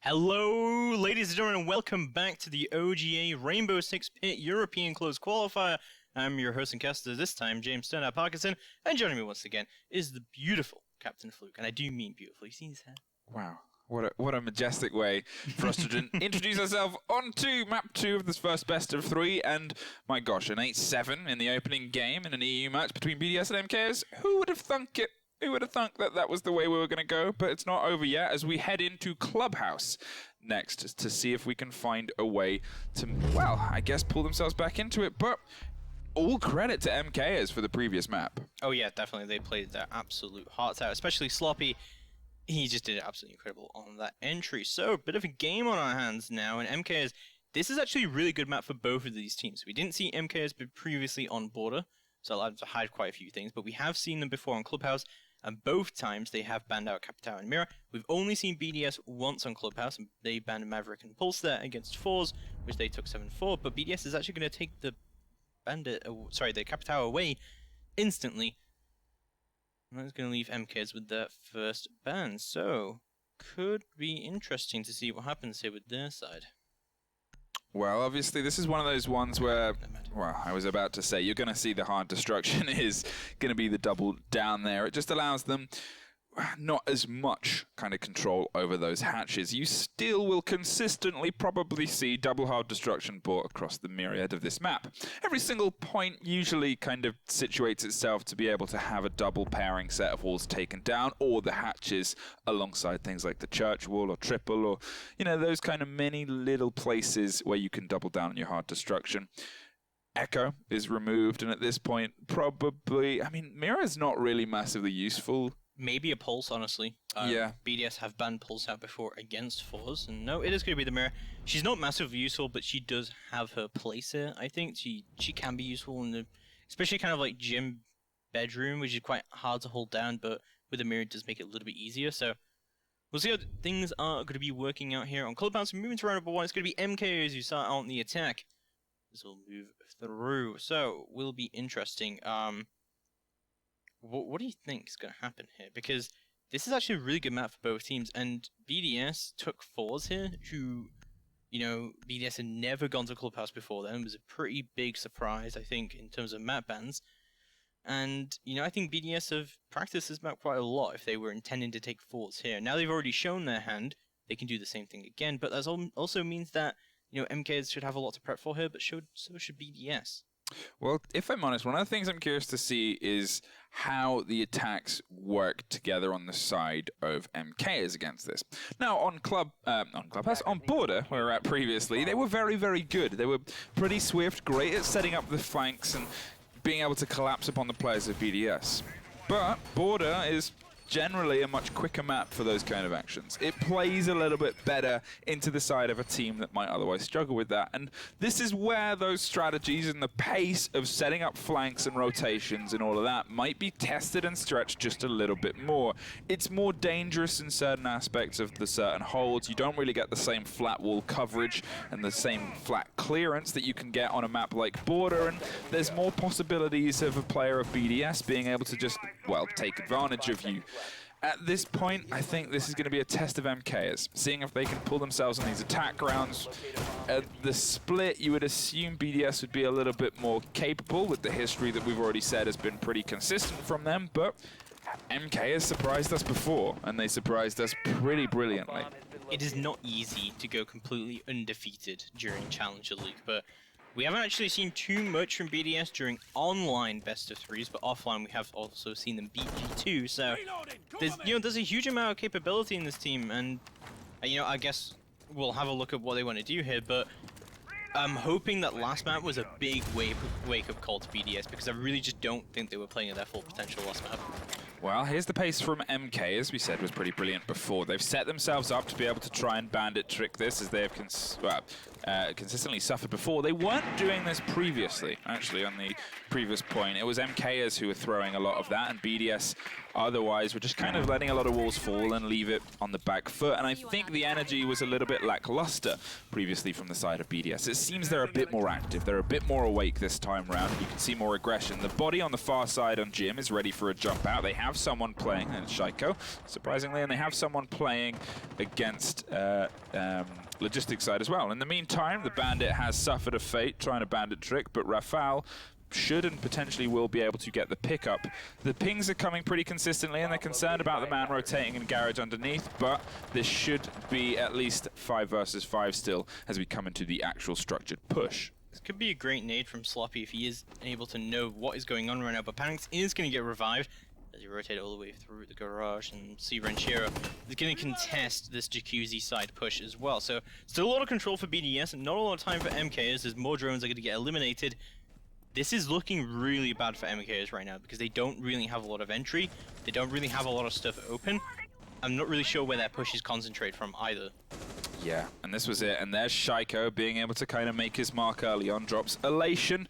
Hello, ladies and gentlemen, and welcome back to the OGA Rainbow Six Pit European Closed Qualifier. I'm your host and caster this time, James Turner Parkinson, and joining me once again is the beautiful Captain Fluke, and I do mean beautiful. You seen his hair? Wow, what a majestic way for us to introduce ourselves onto map 2 of this first best of 3, and my gosh, an 8-7 in the opening game in an EU match between BDS and MKS. Who would have thunk it? Who would have thunk that that was the way we were going to go? But it's not over yet as we head into Clubhouse next to see if we can find a way to, well, I guess pull themselves back into it. But all credit to MKS for the previous map. Oh yeah, definitely. They played their absolute hearts out, especially Sloppy. He just did it absolutely incredible on that entry. So, a bit of a game on our hands now, and MKS, this is actually a really good map for both of these teams. We didn't see MKS previously on Border, so allowed to hide quite a few things, but we have seen them before on Clubhouse, and both times they have banned out Capitao and Mira. We've only seen BDS once on Clubhouse, and they banned Maverick and Pulse there against Fours, which they took 7-4, but BDS is actually going to take the Capitao away instantly. And that's going to leave MKs with their first ban, so could be interesting to see what happens here with their side. Well, obviously, this is one of those ones where, well, I was about to say, you're going to see the hard destruction is going to be the double down there. It just allows them not as much kind of control over those hatches. You still will consistently probably see double hard destruction brought across the myriad of this map. Every single point usually kind of situates itself to be able to have a double pairing set of walls taken down, or the hatches alongside things like the church wall or triple, or, you know, those kind of many little places where you can double down on your hard destruction. Echo is removed, and at this point, probably, I mean, Mira's not really massively useful. Maybe a Pulse, honestly. Yeah. BDS have banned Pulse out before against Fours, and no, it is going to be the Mirror. She's not massively useful, but she does have her place here. I think she can be useful in the, especially kind of like gym bedroom, which is quite hard to hold down, but with the Mirror it does make it a little bit easier. So we'll see how things are going to be working out here on Clubhouse. Moving to round number 1, it's going to be MKs who start out on the attack. This will move through, so will be interesting. What do you think is going to happen here? Because this is actually a really good map for both teams, and BDS took Fours here, who, you know, BDS had never gone to Clubhouse before then. It was a pretty big surprise, I think, in terms of map bans. And, you know, I think BDS have practiced this map quite a lot if they were intending to take Fours here. Now they've already shown their hand, they can do the same thing again, but that also means that, you know, MKs should have a lot to prep for here, but so should BDS. Well, if I'm honest, one of the things I'm curious to see is how the attacks work together on the side of MKs against this. Now, on Border, where we were at previously, they were very, very good. They were pretty swift, great at setting up the flanks and being able to collapse upon the players of BDS. But Border is generally a much quicker map for those kind of actions. It plays a little bit better into the side of a team that might otherwise struggle with that, and this is where those strategies and the pace of setting up flanks and rotations and all of that might be tested and stretched just a little bit more. It's more dangerous in certain aspects of the certain holds. You don't really get the same flat wall coverage and the same flat clearance that you can get on a map like Border, and there's more possibilities of a player of BDS being able to just, well, take advantage of you. At this point, I think this is going to be a test of MKs, seeing if they can pull themselves on these attack rounds. At the split, you would assume BDS would be a little bit more capable, with the history that we've already said has been pretty consistent from them, but MK has surprised us before, and they surprised us pretty brilliantly. It is not easy to go completely undefeated during Challenger League, but we haven't actually seen too much from BDS during online best of 3s, but offline we have also seen them beat G2. So there's a huge amount of capability in this team, and I guess we'll have a look at what they want to do here. But I'm hoping that last map was a big wake-up call to BDS, because I really just don't think they were playing at their full potential last map. Well, here's the pace from MK, as we said, was pretty brilliant before. They've set themselves up to be able to try and bandit trick this, as they have consistently suffered before. They weren't doing this previously, actually, on the previous point. It was MKers who were throwing a lot of that, and BDS otherwise were just kind of letting a lot of walls fall and leave it on the back foot. And I think the energy was a little bit lackluster previously from the side of BDS. It seems they're a bit more active. They're a bit more awake this time round. You can see more aggression. The body on the far side on Jim is ready for a jump out. They have have someone playing, and Shaiko, surprisingly, and they have someone playing against Logistics side as well. In the meantime, the Bandit has suffered a fate trying to Bandit trick, but Rafale should and potentially will be able to get the pickup. The pings are coming pretty consistently, and they're concerned about the man rotating in garage underneath, but this should be at least 5 versus 5 still as we come into the actual structured push. This could be a great nade from Sloppy if he is able to know what is going on right now, but Panics is going to get revived as he rotates all the way through the garage, and see Ranchero is going to contest this Jacuzzi side push as well. So still a lot of control for BDS, and not a lot of time for MKers as more drones are going to get eliminated. This is looking really bad for MKers right now because they don't really have a lot of entry. They don't really have a lot of stuff open. I'm not really sure where their push is concentrated from either. Yeah, and this was it. And there's Shaiko being able to kind of make his mark early on, drops Elation,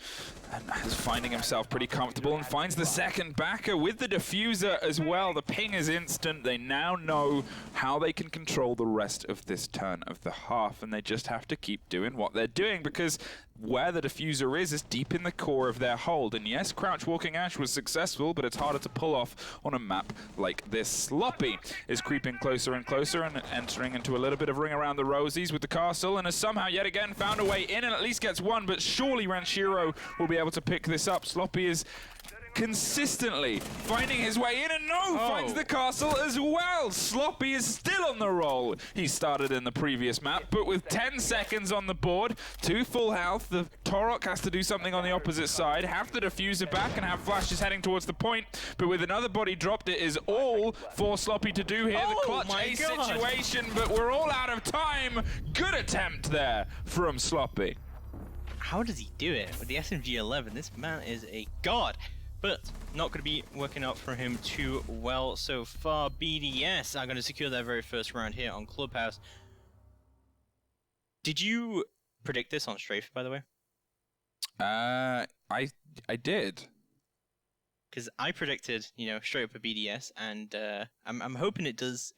and is finding himself pretty comfortable and finds the second backer with the diffuser as well. The ping is instant. They now know how they can control the rest of this turn of the half, and they just have to keep doing what they're doing because where the diffuser is deep in the core of their hold. And yes, Crouch Walking Ash was successful, but it's harder to pull off on a map like this. Sloppy is creeping closer and closer and entering into a little bit of ring around the rosies with the castle, and has somehow yet again found a way in and at least gets one, but surely Ranchero will be able to pick this up. Sloppy is consistently finding his way in, and finds the castle as well. Sloppy is still on the roll. He started in the previous map, but with 10 seconds on the board, 2 full health, the Torok has to do something on the opposite side, have the diffuser back and have flashes heading towards the point, but with another body dropped, it is all for Sloppy to do here. The clutch ace situation, but we're all out of time. Good attempt there from Sloppy. How does he do it with the SMG-11? This man is a god. But not going to be working out for him too well so far. BDS are going to secure their very first round here on Clubhouse. Did you predict this on Strafe, by the way? I did. Because I predicted, straight up a BDS, and I'm hoping it does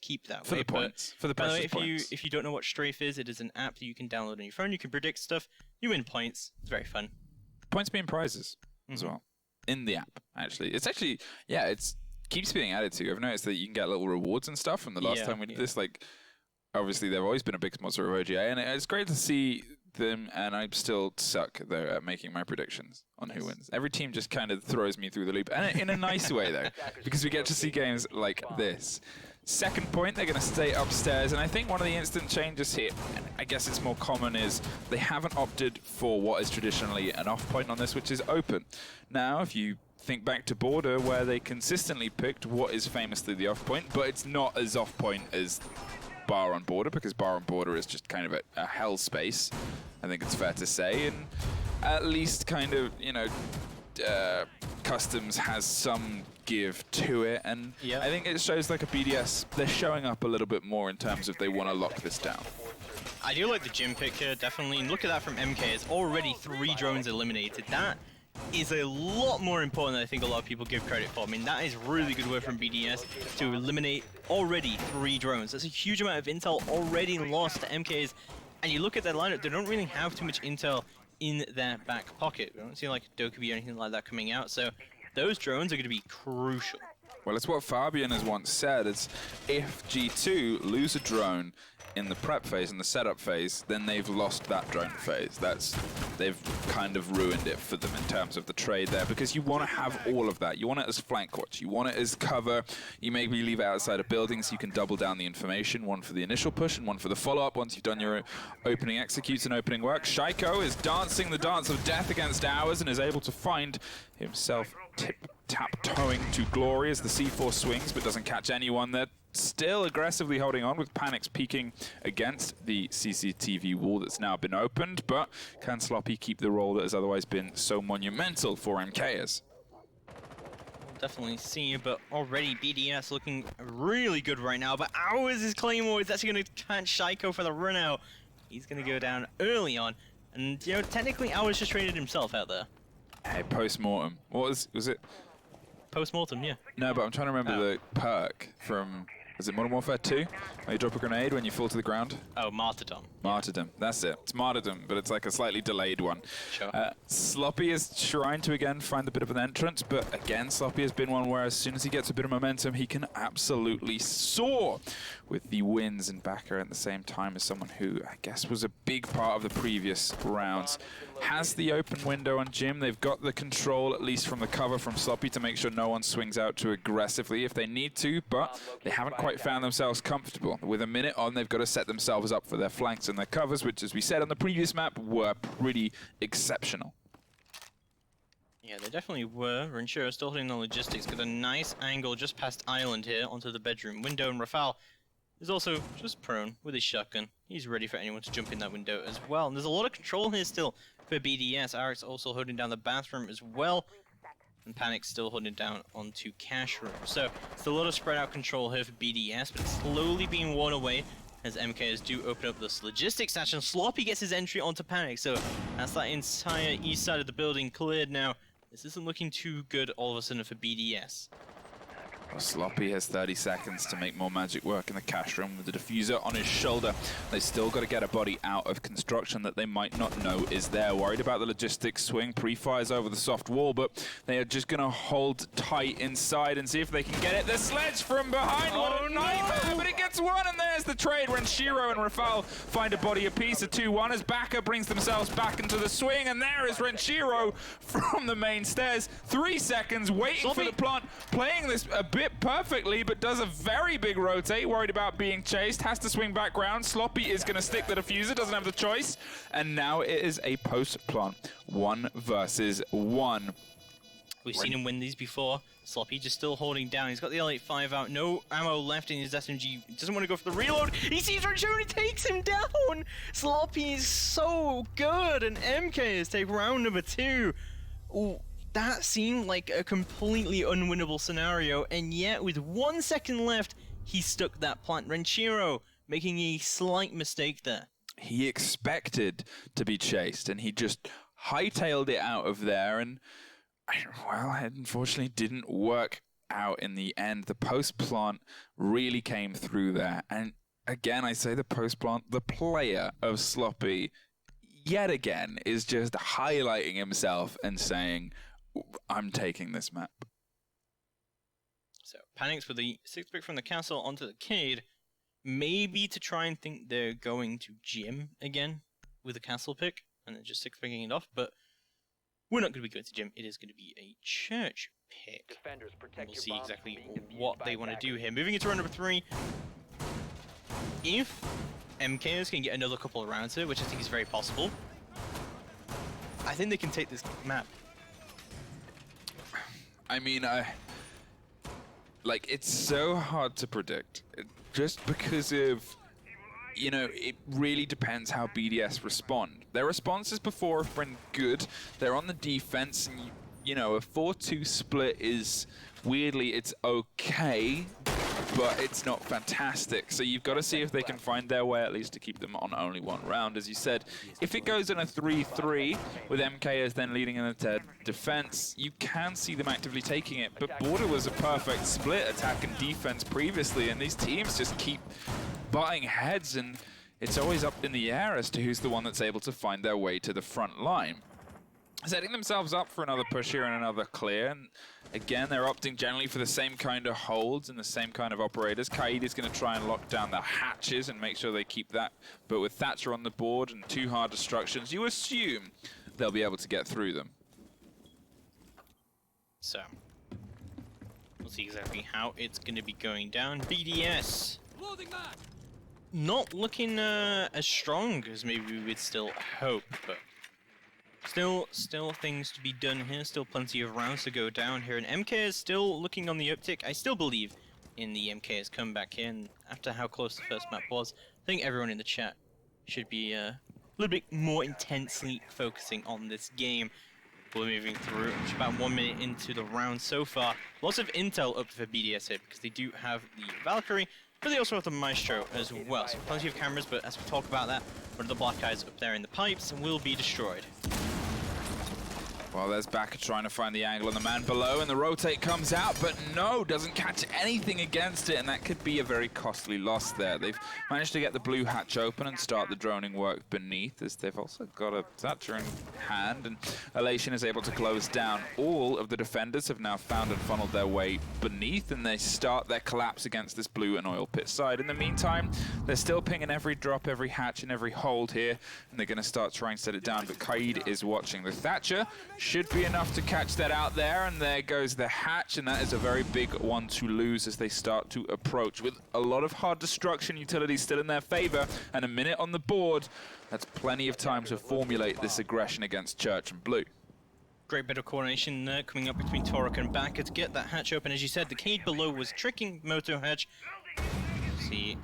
keep that for way. The points. For the by the way, points. if you don't know what Strafe is, it is an app that you can download on your phone. You can predict stuff. You win points. It's very fun. Points being prizes as well. In the app, actually. It's actually, yeah, it's keeps being added to. I've noticed that you can get little rewards and stuff from the last time we did this. Like, obviously, they've always been a big sponsor of OGA, and it's great to see them, and I still suck, though, at making my predictions on who wins. Every team just kind of throws me through the loop, and in a nice way, though, because we get to see games like this. Second point, they're going to stay upstairs, and I think one of the instant changes here, and I guess it's more common, is they haven't opted for what is traditionally an off point on this, which is open. Now, if you think back to Border, where they consistently picked what is famously the off point, but it's not as off point as Bar on Border, because Bar on Border is just kind of a hell space, I think it's fair to say, and at least kind of, Customs has some give to it, and I think it shows like a BDS, they're showing up a little bit more in terms of they want to lock this down. I do like the gym pick here, definitely, and look at that from MK, it's already 3 drones eliminated. That is a lot more important than I think a lot of people give credit for. I mean, that is really good work from BDS to eliminate already 3 drones. That's a huge amount of intel already lost to MKs, and you look at their lineup, they don't really have too much intel in their back pocket. We don't see like Dokubi or anything like that coming out, so those drones are going to be crucial. Well, it's what Fabian has once said. It's if G2 lose a drone in the prep phase and the setup phase, then they've lost that drone phase. They've kind of ruined it for them in terms of the trade there, because you want to have all of that. You want it as flank watch. You want it as cover. You maybe leave it outside of buildings so you can double down the information, one for the initial push and one for the follow-up once you've done your opening executes and opening work. Shaiko is dancing the dance of death against ours and is able to find himself tap-toeing to glory as the C4 swings but doesn't catch anyone. They're still aggressively holding on with Panics peeking against the CCTV wall that's now been opened, but can Sloppy keep the role that has otherwise been so monumental for MKers? We'll definitely see, but already BDS looking really good right now, but ours is Claymore is actually going to catch Shaiko for the run out. He's going to go down early on, and technically ours just traded himself out there. Hey, post-mortem. What was it? Post-mortem, yeah. No, but I'm trying to remember the perk from is it Modern Warfare 2? Where you drop a grenade when you fall to the ground? Oh, Martyrdom. Martyrdom, that's it. It's Martyrdom, but it's like a slightly delayed one. Sure. Sloppy is trying to, again, find a bit of an entrance, but again, Sloppy has been one where as soon as he gets a bit of momentum, he can absolutely soar with the wins, and Backer at the same time as someone who, I guess, was a big part of the previous rounds. Has the open window on Jim. They've got the control, at least from the cover from Sloppy, to make sure no one swings out too aggressively if they need to, but they haven't quite found themselves comfortable. With a minute on, they've got to set themselves up for their flanks and their covers, which, as we said on the previous map, were pretty exceptional. Yeah, they definitely were. Renshiro still holding the logistics, got a nice angle just past Island here onto the bedroom window, and Rafal is also just prone with his shotgun. He's ready for anyone to jump in that window as well. And there's a lot of control here still for BDS. Arek's also holding down the bathroom as well. And Panic's still holding down onto cash room. So it's a lot of spread out control here for BDS, but it's slowly being worn away as MKs do open up this logistics hatch, and Sloppy gets his entry onto Panic. So that's that entire east side of the building cleared now. This isn't looking too good all of a sudden for BDS. Well, Sloppy has 30 seconds to make more magic work in the cash room with the diffuser on his shoulder. They still got to get a body out of construction that they might not know is there. Worried about the logistics swing, pre-fires over the soft wall, but they are just going to hold tight inside and see if they can get it. The sledge from behind, what a nightmare, but it gets one, and there's the trade. Renshiro and Rafal find a body apiece, a 2-1 as Backer brings themselves back into the swing, and there is Renshiro from the main stairs. 3 seconds, waiting for the plant, playing this a bit perfectly, but does a very big rotate, worried about being chased, has to swing back round. Sloppy is going to stick the diffuser, doesn't have the choice, and now it is a post-plant 1 versus 1. We've seen him win these before. Sloppy just still holding down. He's got the L85 out, no ammo left in his SMG. Doesn't want to go for the reload. He sees Renshiro and he takes him down. Sloppy is so good, and MKs take round number 2. Ooh. That seemed like a completely unwinnable scenario, and yet with 1 second left, he stuck that plant. Renshiro making a slight mistake there. He expected to be chased, and he just hightailed it out of there, and well, it unfortunately didn't work out in the end. The post-plant really came through there, and again, I say the post-plant, the player of Sloppy, yet again, is just highlighting himself and saying, I'm taking this map. So, Panics with the 6th pick from the castle onto the Cade, maybe to try and think they're going to Jim again with a castle pick, and then just 6th picking it off, but we're not going to be going to Jim, it is going to be a church pick. And we'll see exactly what they want to do here. Moving into round number 3, if MKs can get another couple of rounds here, which I think is very possible, I think they can take this map. I mean, like, it's so hard to predict, just because of, you know, it really depends how BDS respond. Their responses before have been good. They're on the defense, and, you know, a 4-2 split is, weirdly, it's okay, but it's not fantastic. So you've got to see if they can find their way at least to keep them on only 1 round. As you said, if it goes in a 3-3 with MKs then leading in the defense, you can see them actively taking it. But Border was a perfect split, attack and defense previously, and these teams just keep butting heads, and it's always up in the air as to who's the one that's able to find their way to the front line. Setting themselves up for another push here and another clear, and again, they're opting generally for the same kind of holds and the same kind of operators. Kaid is going to try and lock down the hatches and make sure they keep that, but with Thatcher on the board and 2 hard destructions, you assume they'll be able to get through them. So, we'll see exactly how it's going to be going down. BDS not looking as strong as maybe we would still hope, but still things to be done here, still plenty of rounds to go down here, and MK is still looking on the uptick. I still believe in the MK's comeback here, and after how close the first map was, I think everyone in the chat should be a little bit more intensely focusing on this game. We're moving through, just about 1 minute into the round so far. Lots of intel up for BDS here, because they do have the Valkyrie, but they also have the Maestro as well. So plenty of cameras, but as we talk about that, one of the Black Eyes up there in the pipes and will be destroyed. Well, there's Baka trying to find the angle on the man below, and the rotate comes out, but no, doesn't catch anything against it, and that could be a very costly loss there. They've managed to get the blue hatch open and start the droning work beneath, as they've also got a Thatcher in hand, and Elation is able to close down. All of the defenders have now found and funneled their way beneath, and they start their collapse against this blue and oil pit side. In the meantime, they're still pinging every drop, every hatch, and every hold here, and they're going to start trying to set it down, but Kaid is watching. The Thatcher should be enough to catch that out there, and there goes the hatch, and that is a very big one to lose as they start to approach. With a lot of hard destruction utilities still in their favor, and a minute on the board, that's plenty of time to formulate this aggression against Church and Blue. Great bit of coordination there coming up between Torok and Baka to get that hatch open. As you said, the Cade below was tricking Moto Hatch. See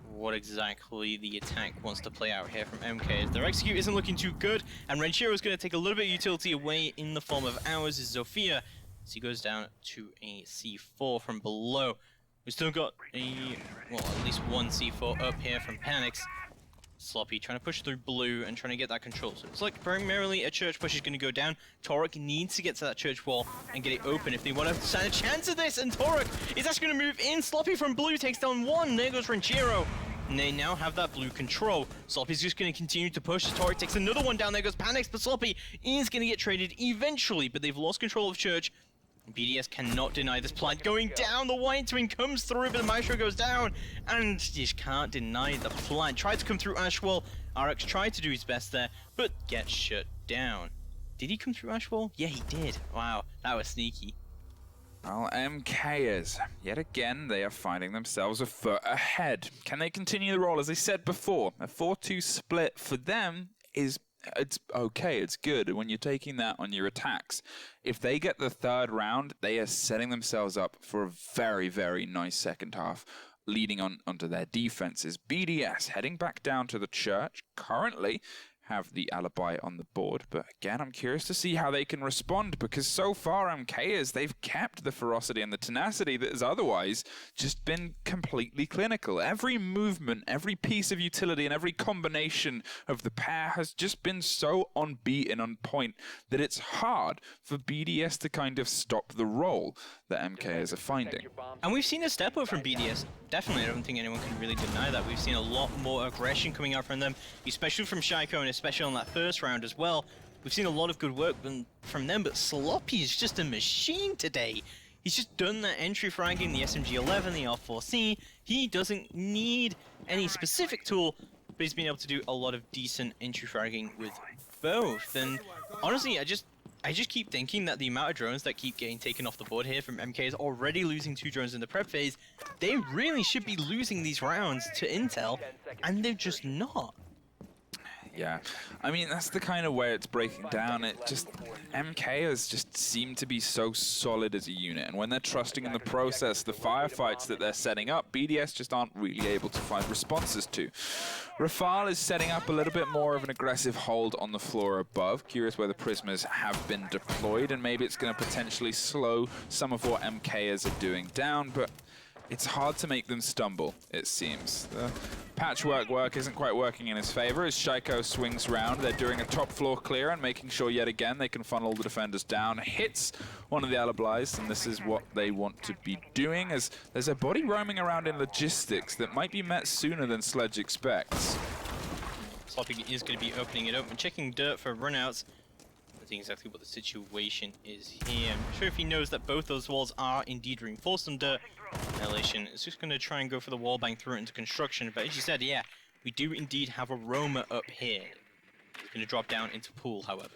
what exactly the attack wants to play out here from MK. Their execute isn't looking too good, and Renshiro is going to take a little bit of utility away in the form of ours is Zofia, as he goes down to a C4 from below. We've still got well, at least one C4 up here from Panics. Sloppy trying to push through blue and trying to get that control. So it's like primarily a church push is going to go down. Torok needs to get to that church wall and get it open if they want to stand a chance of this. And Torok is actually going to move in. Sloppy from blue takes down one. There goes Renshiro. And they now have that blue control. Sloppy's just going to continue to push. Torok takes another one down. There goes Panics, but Sloppy is going to get traded eventually. But they've lost control of church. BDS cannot deny this plant. Going down, the White Twin comes through, but the Maestro goes down, and just can't deny the plant. Tried to come through Ashwell. RX tried to do his best there, but gets shut down. Did he come through Ashwell? Yeah, he did. Wow, that was sneaky. Well, MKers, yet again, they are finding themselves a foot ahead. Can they continue the roll? As I said before, a 4-2 split for them is it's okay, it's good when you're taking that on your attacks. If they get the third round, they are setting themselves up for a very, very nice second half, leading onto their defenses. BDS heading back down to the church, currently have the alibi on the board, but again, I'm curious to see how they can respond, because so far MKers, they've kept the ferocity and the tenacity that has otherwise just been completely clinical. Every movement, every piece of utility, and every combination of the pair has just been so on beat and on point that it's hard for BDS to kind of stop the roll that MKers are finding. And we've seen a step up from BDS. Definitely, I don't think anyone can really deny that. We've seen a lot more aggression coming out from them, especially from Shaiko and especially on that first round as well. We've seen a lot of good work from them, but Sloppy is just a machine today. He's just done that entry fragging, the SMG-11, the R4C. He doesn't need any specific tool, but he's been able to do a lot of decent entry fragging with both. And honestly, I just keep thinking that the amount of drones that keep getting taken off the board here from MK is already losing 2 drones in the prep phase. They really should be losing these rounds to Intel, and they're just not. Yeah, I mean, that's the kind of way it's breaking down. It just, MKers just seem to be so solid as a unit, and when they're trusting in the process, the firefights that they're setting up, BDS just aren't really able to find responses to. Rafal is setting up a little bit more of an aggressive hold on the floor above. Curious where the Prismas have been deployed, and maybe it's going to potentially slow some of what MKers are doing down, but it's hard to make them stumble, it seems. The patchwork work isn't quite working in his favor as Shaiko swings round. They're doing a top floor clear and making sure yet again they can funnel the defenders down. Hits one of the alibis, and this is what they want to be doing, as there's a body roaming around in logistics that might be met sooner than Sledge expects. Sloppy is going to be opening it up and checking dirt for runouts. Exactly what the situation is here. I'm sure if he knows that both those walls are indeed reinforced on dirt, Elation is just going to try and go for the wall bang through it into construction. But as you said, yeah, we do indeed have a roamer up here. He's going to drop down into pool, however.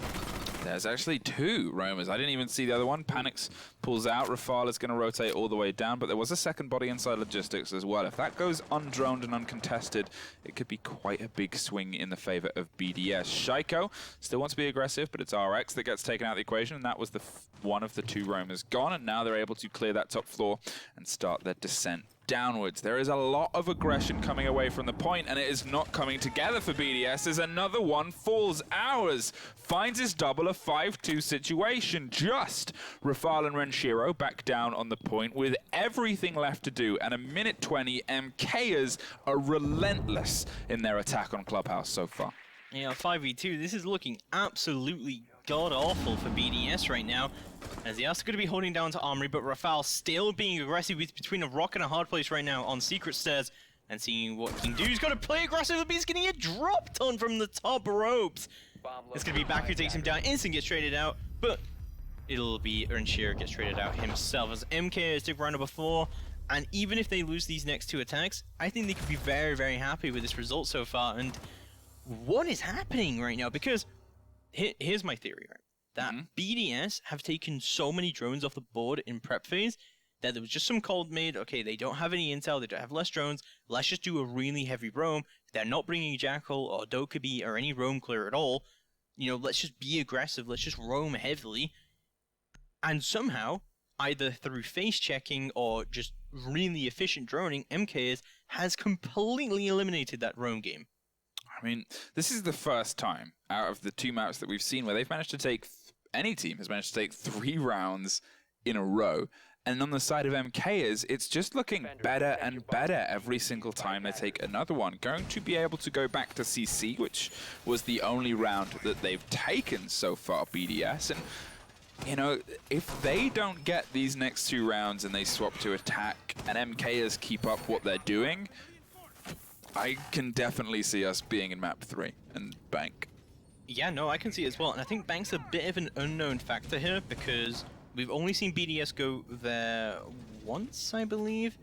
There's actually 2 roamers. I didn't even see the other one. Panics pulls out. Rafal is going to rotate all the way down, but there was a second body inside logistics as well. If that goes undroned and uncontested, it could be quite a big swing in the favor of BDS. Shaiko still wants to be aggressive, but it's RX that gets taken out of the equation, and that was the one of the 2 roamers gone, and now they're able to clear that top floor and start their descent downwards. There is a lot of aggression coming away from the point, and it is not coming together for BDS as another one falls. Ours finds his double, a 5-2 situation. Just Rafal and Renshiro back down on the point with everything left to do, and a minute 20. MKers are relentless in their attack on Clubhouse so far. Yeah, 5v2, this is looking absolutely god-awful for BDS right now, as they are still going to be holding down to Armory, but Rafal still being aggressive. He's between a rock and a hard place right now on Secret Stairs, and seeing what he can do. He's got to play aggressive, but he's getting a dropped on from the top ropes. It's going to be Back who takes him down. Instant gets traded out, but it'll be Ernshira gets traded out himself, as MK has took round number 4. And even if they lose these next 2 attacks, I think they could be very, very happy with this result so far. And what is happening right now? Because here's my theory, right? That BDS have taken so many drones off the board in prep phase that there was just some cold made, okay, they don't have any intel, they don't have less drones, let's just do a really heavy roam. They're not bringing Jackal or Dokkaebi or any roam clear at all. You know, let's just be aggressive, let's just roam heavily. And somehow, either through face checking or just really efficient droning, MKS has completely eliminated that roam game. I mean, this is the first time out of the 2 maps that we've seen where they've managed to take, any team has managed to take 3 rounds in a row. And on the side of MKers, it's just looking better and better every single time they take another one. Going to be able to go back to CC, which was the only round that they've taken so far, BDS. And you know, if they don't get these next 2 rounds and they swap to attack and MKers keep up what they're doing, I can definitely see us being in map 3 and Bank. Yeah, no, I can see it as well. And I think Bank's a bit of an unknown factor here because we've only seen BDS go there once, I believe,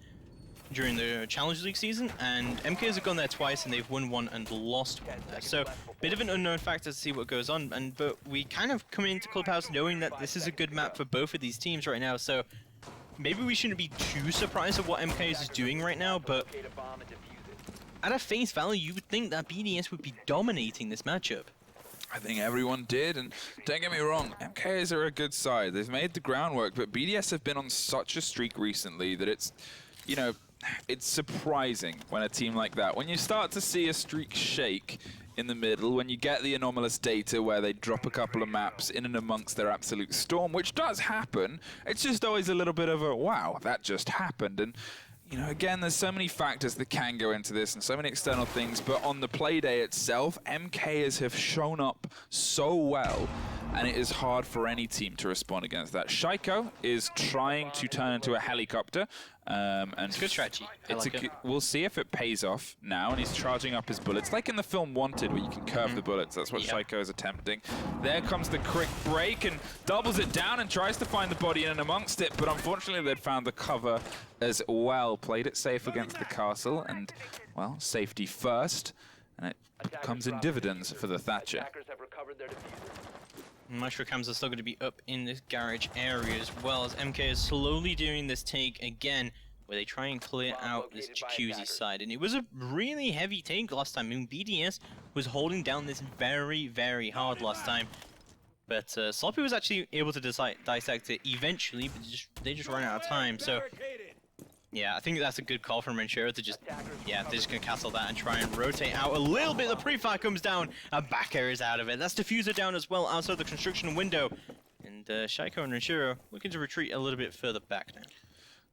during the Challenge League season, and MKs have gone there twice and they've won 1 and lost 1 there. So, bit of an unknown factor to see what goes on, but we kind of come into Clubhouse knowing that this is a good map for both of these teams right now, so maybe we shouldn't be too surprised at what MKs is doing right now, but at a face value, you would think that BDS would be dominating this matchup. I think everyone did, and don't get me wrong, MKs are a good side. They've made the groundwork, but BDS have been on such a streak recently that it's, you know, it's surprising when a team like that, when you start to see a streak shake in the middle, when you get the anomalous data where they drop a couple of maps in and amongst their absolute storm, which does happen, it's just always a little bit of a, wow, that just happened. And you know, again, there's so many factors that can go into this and so many external things, but on the play day itself, MKers have shown up so well, and it is hard for any team to respond against that. Shaiko is trying to turn into a helicopter. And it's a good strategy. We'll see if it pays off now, and he's charging up his bullets, like in the film Wanted, where you can curve the bullets. That's what Shaiko is attempting. There comes the quick break and doubles it down and tries to find the body in and amongst it, but unfortunately they'd found the cover as well. Played it safe against the castle, and, well, safety first, and it comes in dividends for the Thatcher. Mushroom cams are still going to be up in this garage area as well, as MK is slowly doing this take again, where they try and clear out this Jacuzzi side. And it was a really heavy take last time. I mean, BDS was holding down this very, very hard last time. But Sloppy was actually able to dissect it eventually, but they just ran out of time. So, yeah, I think that's a good call from Renshiro to just, yeah, they're just going to castle that and try and rotate out a little bit. The pre-fire comes down, and Backer is out of it. That's Diffuser down as well outside the construction window. And Shaiko and Renshiro looking to retreat a little bit further back now.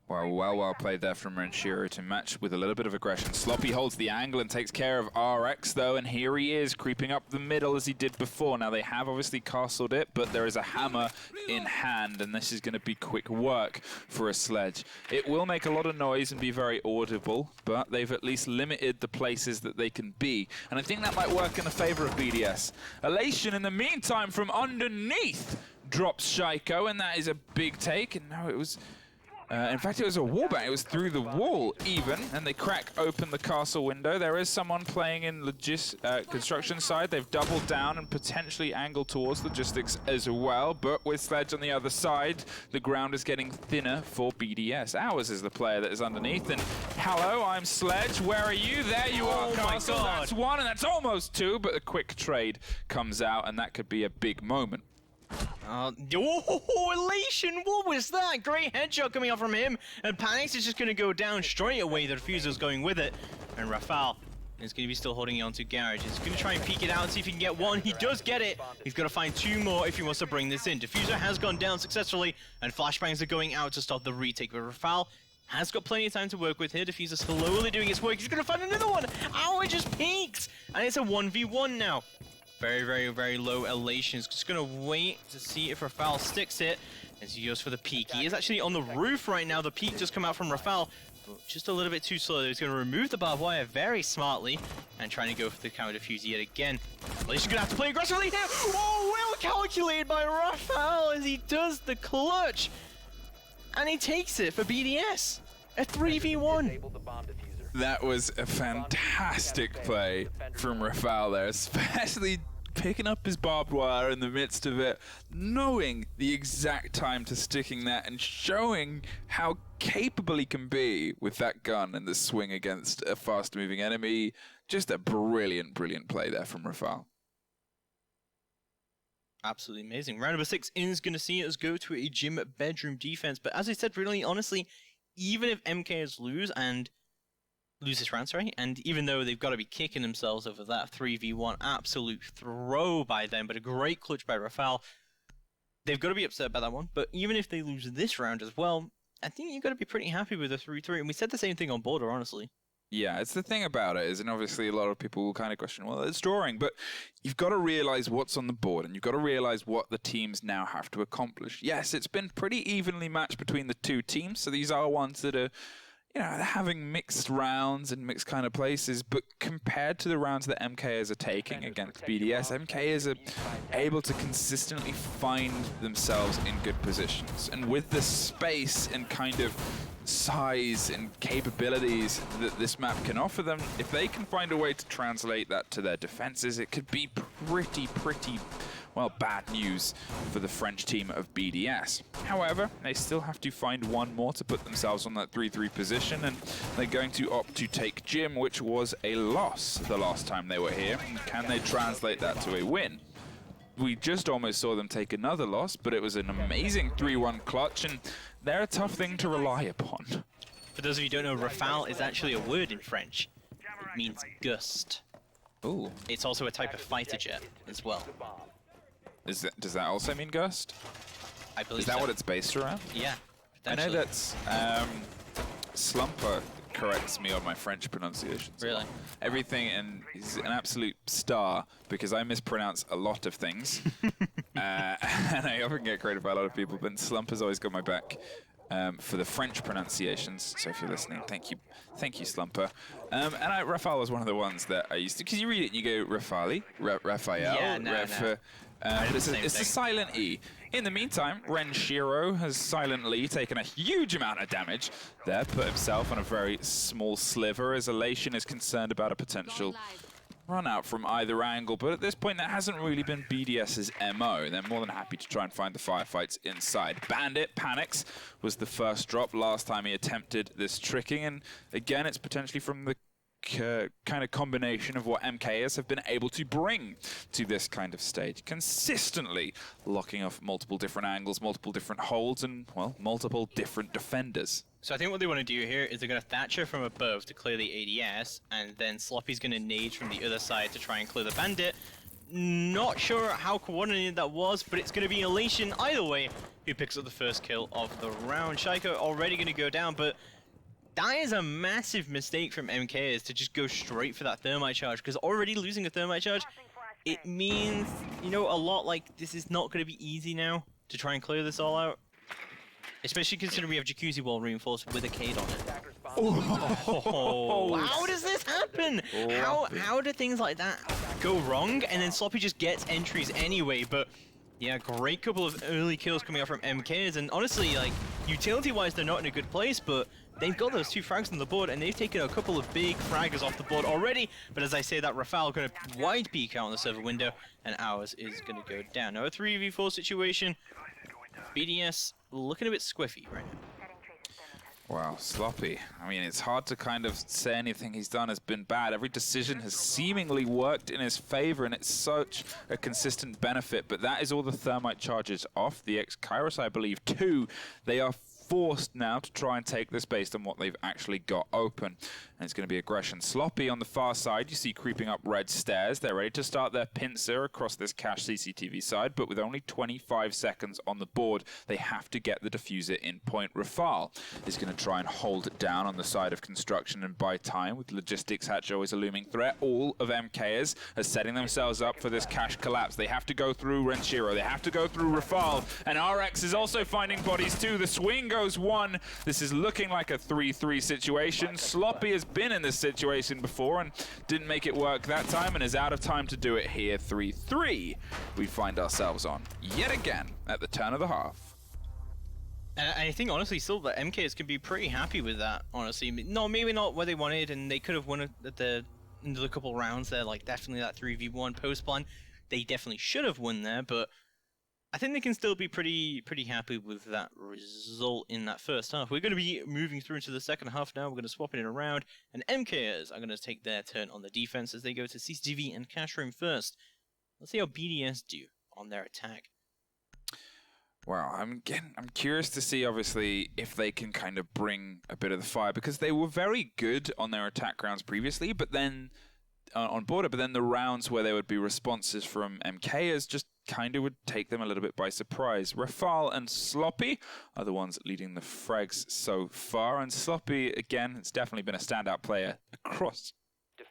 Well played there from Renshiro to match with a little bit of aggression. Sloppy holds the angle and takes care of RX though, and here he is creeping up the middle as he did before. Now they have obviously castled it, but there is a hammer in hand, and this is going to be quick work for a sledge. It will make a lot of noise and be very audible, but they've at least limited the places that they can be, and I think that might work in the favor of BDS. Elation in the meantime from underneath drops Shaiko, and that is a big take, and now it was... in fact, it was a wallbang. It was through the wall, even, and they crack open the castle window. There is someone playing in construction side. They've doubled down and potentially angled towards logistics as well, but with Sledge on the other side, the ground is getting thinner for BDS. Ours is the player that is underneath, and hello, I'm Sledge. Where are you? There you are, Castle. That's one, and that's almost two, but a quick trade comes out, and that could be a big moment. Elation! What was that? Great headshot coming out from him, and Panics is just going to go down straight away. The Diffuser's going with it, and Rafal is going to be still holding on to Garage. He's going to try and peek it out and see if he can get one. He does get it. He's got to find two more if he wants to bring this in. Diffuser has gone down successfully, and flashbangs are going out to stop the retake, but Rafal has got plenty of time to work with here. Diffuser slowly doing its work. He's going to find another one. Ow, it just peaks, and it's a 1v1 now. Very, very, very low elation. He's just going to wait to see if Rafal sticks it as he goes for the peek. He is actually on the roof right now. The peek just come out from Rafal. Just a little bit too slow. He's going to remove the barbed wire very smartly and trying to go for the counter defuse yet again. He's going to have to play aggressively here. Oh, well calculated by Rafal as he does the clutch. And he takes it for BDS. A 3v1. That was a fantastic play from Rafal there, especially picking up his barbed wire in the midst of it, knowing the exact time to sticking that and showing how capable he can be with that gun and the swing against a fast-moving enemy. Just a brilliant, brilliant play there from Rafal. Absolutely amazing. Round number 6 is going to see us go to a gym bedroom defense, but as I said, really honestly, even if MKs lose this round, and even though they've got to be kicking themselves over that 3v1 absolute throw by them, but a great clutch by Rafal, they've got to be upset about that one. But even if they lose this round as well, I think you've got to be pretty happy with a 3-3, and we said the same thing on Border, honestly. Yeah, it's the thing about it is, and obviously a lot of people will kind of question, well, it's drawing, but you've got to realize what's on the board, and you've got to realize what the teams now have to accomplish. Yes, it's been pretty evenly matched between the two teams, so these are ones that are, you know, they're having mixed rounds and mixed kind of places, but compared to the rounds that MKs are taking against BDS, MKs are able to consistently find themselves in good positions. And with the space and kind of size and capabilities that this map can offer them, if they can find a way to translate that to their defenses, it could be pretty, well, bad news for the French team of BDS. However, they still have to find one more to put themselves on that 3-3 position, and they're going to opt to take Gym, which was a loss the last time they were here. Can they translate that to a win? We just almost saw them take another loss, but it was an amazing 3-1 clutch, and they're a tough thing to rely upon. For those of you who don't know, Rafale is actually a word in French. It means gust. Ooh. It's also a type of fighter jet as well. Does that also mean gust? I believe Is that so. what it's based around? Yeah. I know that's Slumper corrects me on my French pronunciations. Really? Everything, and he's an absolute star because I mispronounce a lot of things. And I often get credit by a lot of people, but Slumper's always got my back for the French pronunciations. So if you're listening, thank you, Slumper. And Rafale was one of the ones that I used to, because you read it and you go Rafali, Raphael, Yeah, no. but it's a silent E. In the meantime, Ren Shiro has silently taken a huge amount of damage there, put himself on a very small sliver as Elation is concerned about a potential run out from either angle, but at this point that hasn't really been BDS's MO. They're more than happy to try and find the firefights inside. Bandit panics was the first drop last time he attempted this tricking, and again it's potentially from the kind of combination of what MKs have been able to bring to this kind of stage, consistently locking off multiple different angles, multiple different holds, and, well, multiple different defenders. So I think what they want to do here is they're going to Thatcher from above to clear the ADS, and then Sloppy's going to nade from the other side to try and clear the Bandit. Not sure how coordinated that was, but it's going to be Elation either way who picks up the first kill of the round. Shaiko already going to go down, but that is a massive mistake from MKs to just go straight for that thermite charge, because already losing a thermite charge, it means, you know, a lot like this is not going to be easy now to try and clear this all out. Especially considering we have Jacuzzi wall reinforced with a Cade on it. Oh, how does this happen? How do things like that go wrong? And then Sloppy just gets entries anyway, but yeah, great couple of early kills coming out from MKs, and honestly, like, utility-wise, they're not in a good place, but they've got those 2 frags on the board, and they've taken a couple of big fraggers off the board already, but as I say that, Rafale going to wide peek out on the server window, and ours is going to go down. Now, a 3v4 situation, BDS looking a bit squiffy right now. Wow, Sloppy. I mean, it's hard to kind of say anything he's done has been bad. Every decision has seemingly worked in his favor, and it's such a consistent benefit. But that is all the thermite charges off. The X-Kairos, I believe, 2. They are forced now to try and take this based on what they've actually got open. And it's going to be aggression. Sloppy on the far side, you see creeping up red stairs. They're ready to start their pincer across this cache CCTV side, but with only 25 seconds on the board, they have to get the diffuser in point. Rafal is going to try and hold it down on the side of construction and buy time, with logistics hatch always a looming threat. All of MKers are setting themselves up for this cache collapse. They have to go through Renshiro, they have to go through Rafal, and RX is also finding bodies too. The swing goes one. This is looking like a 3-3 situation. Sloppy has been in this situation before and didn't make it work that time and is out of time to do it here. 3-3 we find ourselves on yet again at the turn of the half. And I think honestly still that MKs can be pretty happy with that, honestly. No, maybe not what they wanted, and they could have won it at the end of the couple rounds there, like definitely that 3v1 post plan. They definitely should have won there, but I think they can still be pretty happy with that result in that first half. We're going to be moving through into the second half now. We're going to swap it around, and MKers are going to take their turn on the defense as they go to CCTV and cache room first. Let's see how BDS do on their attack. Wow, I'm curious to see, obviously, if they can kind of bring a bit of the fire, because they were very good on their attack rounds previously, but then on border, but then the rounds where there would be responses from MKers just kind of would take them a little bit by surprise. Rafal and Sloppy are the ones leading the frags so far, and Sloppy, again, has definitely been a standout player across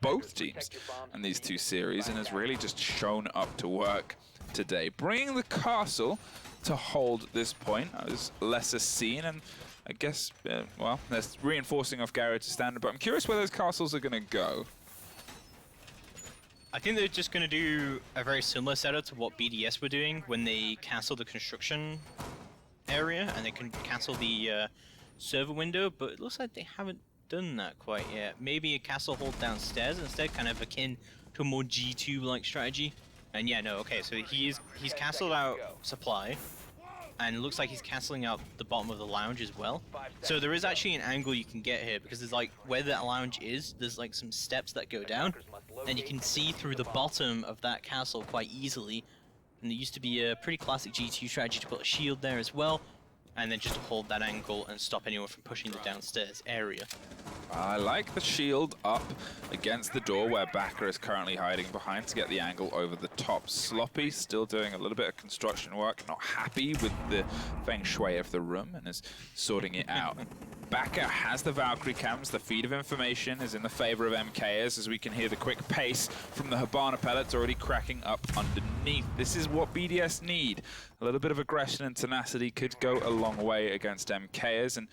both teams in these two series, and has really just shown up to work today, bringing the castle to hold this point as lesser seen, and I guess, well, that's reinforcing off Garrett's standard, but I'm curious where those castles are going to go. I think they're just going to do a very similar setup to what BDS were doing when they cancelled the construction area and they can cancel the server window, but it looks like they haven't done that quite yet. Maybe a castle hold downstairs instead, kind of akin to a more G2-like strategy. And yeah, no, okay, so he's castled out supply, and it looks like he's cancelling out the bottom of the lounge as well. So there is actually an angle you can get here, because there's like, where that lounge is, there's like some steps that go down, and you can see through the bottom of that castle quite easily. And there used to be a pretty classic G2 strategy to put a shield there as well, and then just to hold that angle and stop anyone from pushing the downstairs area. I like the shield up against the door where Backer is currently hiding behind to get the angle over the top. Sloppy still doing a little bit of construction work, not happy with the feng shui of the room, and is sorting it out. Backer has the Valkyrie cams. The feed of information is in the favor of MKers, as we can hear the quick pace from the Hibana pellets already cracking up underneath. This is what BDS need. A little bit of aggression and tenacity could go a long way against MKers, and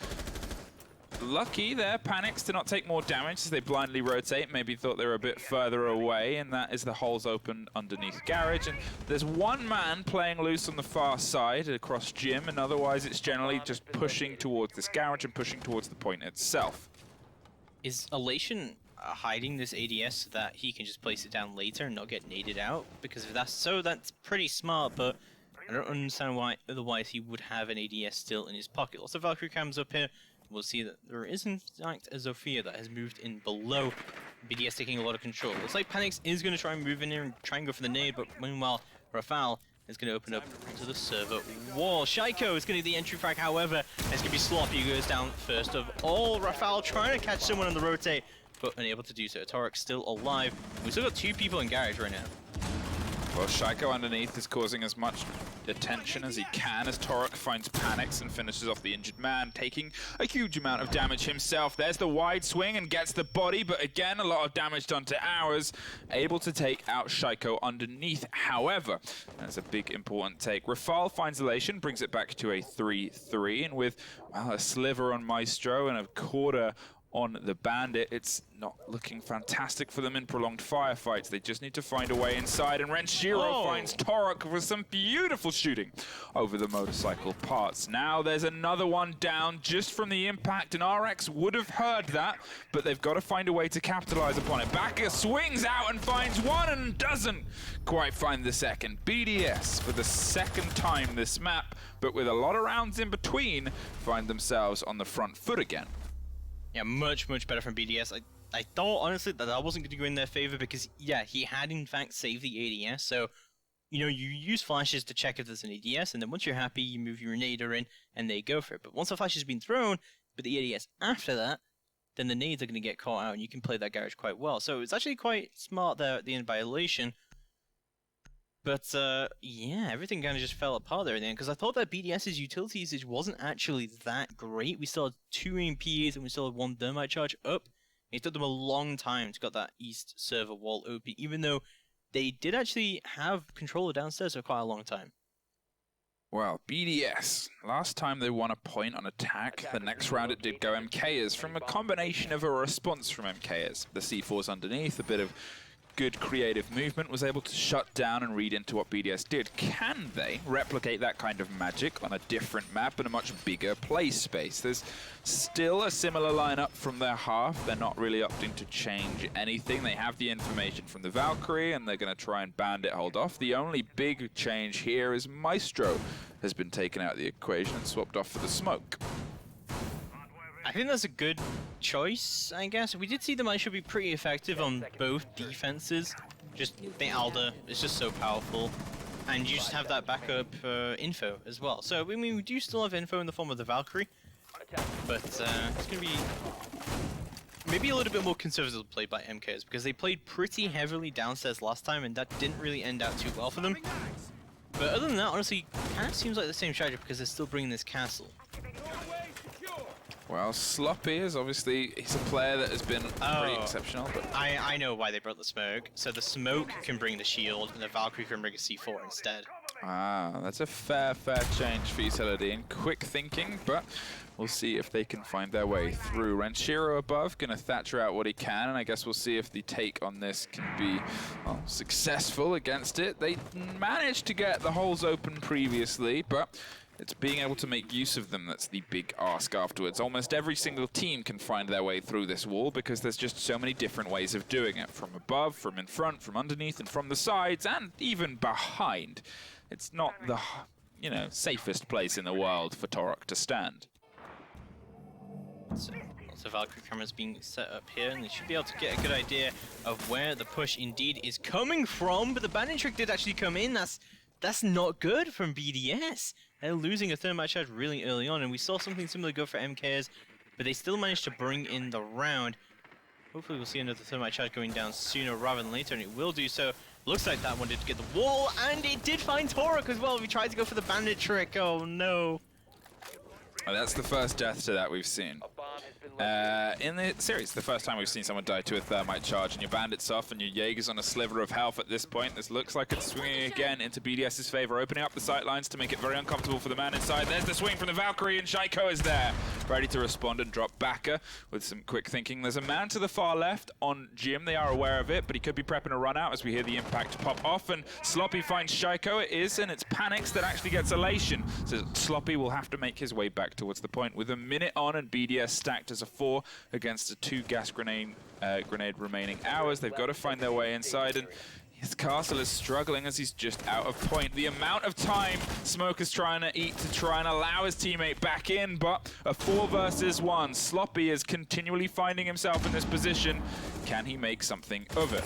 lucky there, panics to not take more damage as they blindly rotate. Maybe thought they were a bit further away, and that is the holes open underneath garage. And there's one man playing loose on the far side across gym, and otherwise it's generally just pushing towards this garage and pushing towards the point itself. Is Elation hiding this ADS so that he can just place it down later and not get naded out? Because if that's so, that's pretty smart, but I don't understand why otherwise he would have an ADS still in his pocket. Lots of Valkyrie cams up here. We'll see that there is in fact a Zofia that has moved in below. BDS taking a lot of control. Looks like Panix is going to try and move in here and try and go for the nade, but meanwhile Rafal is going to open up into the server wall. Shaiko is going to do the entry frag, however, it's going to be Sloppy who goes down first of all. Rafal trying to catch someone on the rotate, but unable to do so. Torek still alive. We've still got two people in garage right now. Well, Shaiko underneath is causing as much attention as he can as Torek finds Panics and finishes off the injured man, taking a huge amount of damage himself. There's the wide swing and gets the body, but again, a lot of damage done to ours. Able to take out Shaiko underneath, however. That's a big important take. Rafal finds Elation, brings it back to a 3-3, and with, well, a sliver on Maestro and a quarter on the Bandit, it's not looking fantastic for them in prolonged firefights. They just need to find a way inside, and Renshiro finds Torok with some beautiful shooting over the motorcycle parts. Now there's another one down just from the impact, and RX would have heard that, but they've got to find a way to capitalize upon it. Backer swings out and finds one and doesn't quite find the second. BDS, for the second time this map, but with a lot of rounds in between, find themselves on the front foot again. Yeah, much better from BDS. I thought, honestly, that wasn't going to go in their favor because, yeah, he had, in fact, saved the ADS, so you know, you use flashes to check if there's an ADS, and then once you're happy, you move your nader in, and they go for it. But once the flash has been thrown, but the ADS after that, then the nades are going to get caught out, and you can play that garage quite well. So it's actually quite smart there at the end by Elation. But, yeah, everything kind of just fell apart there in the end, because I thought that BDS's utility usage wasn't actually that great. We still had 2 AMPs, and we still had 1 thermite charge up. It took them a long time to get that east server wall open, even though they did actually have controller downstairs for quite a long time. Well, BDS, last time they won a point on attack, the next round it did go MKers from a combination of a response from MKers. The C4s underneath, a bit of good creative movement, was able to shut down and read into what BDS did. Can they replicate that kind of magic on a different map and a much bigger play space? There's still a similar lineup from their half. They're not really opting to change anything. They have the information from the Valkyrie and they're going to try and bandit hold off. The only big change here is Maestro has been taken out of the equation and swapped off for the smoke. I think that's a good choice, I guess. We did see the Maestro be pretty effective on both defenses. Just the Alder is just so powerful. And you just have that backup info as well. So, I mean, we do still have info in the form of the Valkyrie. But it's going to be maybe a little bit more conservative play by MKs, because they played pretty heavily downstairs last time, and that didn't really end out too well for them. But other than that, honestly, kind of seems like the same strategy, because they're still bringing this castle. Well, Sloppy is obviously, he's a player that has been pretty exceptional. But I know why they brought the smoke. So the smoke can bring the shield, and the Valkyrie can bring a C4 instead. Ah, that's a fair change for utility and quick thinking, but we'll see if they can find their way through. Renshiro above, gonna Thatcher out what he can, and I guess we'll see if the take on this can be successful against it. They managed to get the holes open previously, but it's being able to make use of them that's the big ask afterwards. Almost every single team can find their way through this wall because there's just so many different ways of doing it. From above, from in front, from underneath, and from the sides, and even behind. It's not the, you know, safest place in the world for Torok to stand. So, lots of Valkyrie cameras being set up here, and they should be able to get a good idea of where the push indeed is coming from. But the banding trick did actually come in. That's not good from BDS. They're losing a thermite charge really early on, and we saw something similar go for MKs, but they still managed to bring in the round. Hopefully we'll see another thermite charge going down sooner rather than later, and it will do so. Looks like that one did get the wall, and it did find Torok as well. We tried to go for the bandit trick. Oh no. Well, that's the first death to that we've seen. In the series, the first time we've seen someone die to a thermite charge, and your bandit's off and your Jaeger's on a sliver of health at this point. This looks like it's swinging again into BDS's favor, opening up the sight lines to make it very uncomfortable for the man inside. There's the swing from the Valkyrie, and Shaiko is there, ready to respond and drop backer with some quick thinking. There's a man to the far left on Jim. They are aware of it, but he could be prepping a run out as we hear the impact pop off, and Sloppy finds Shaiko. It is, and it's Panics that actually gets Elation. So Sloppy will have to make his way back towards the point with a minute on, and BDS stacked as a 4 against a 2 gas grenade remaining hours. They've got to find their way inside, and his castle is struggling as he's just out of point. The amount of time Smoke is trying to eat to try and allow his teammate back in, but a 4 versus 1. Sloppy is continually finding himself in this position. Can he make something of it?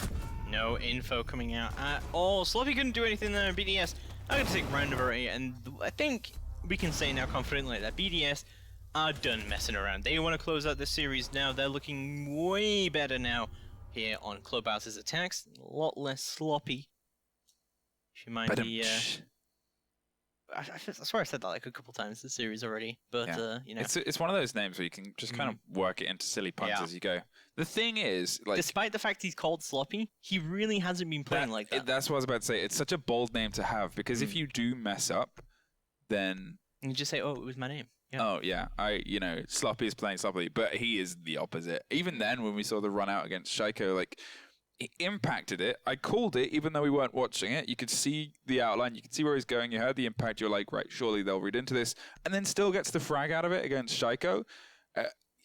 No info coming out at all. Sloppy couldn't do anything there. BDS, I'm going to take round number 8, and I think we can say now confidently that BDS are done messing around. They want to close out this series now. They're looking way better now here on Clubhouse's attacks. A lot less sloppy. If you mind the... I swear I said that like a couple times this series already, but yeah. You know. It's one of those names where you can just kind of work it into silly puns as you go. The thing is, like, despite the fact he's called Sloppy, he really hasn't been playing like that. That's what I was about to say. It's such a bold name to have, because if you do mess up, then you just say, "Oh, it was my name." Yeah. Oh yeah, Sloppy is playing sloppily, but he is the opposite. Even then, when we saw the run out against Shaiko, like, it impacted it. I called it, even though we weren't watching it. You could see the outline, you could see where he's going, you heard the impact, you're like, right, surely they'll read into this, and then still gets the frag out of it against Shaiko.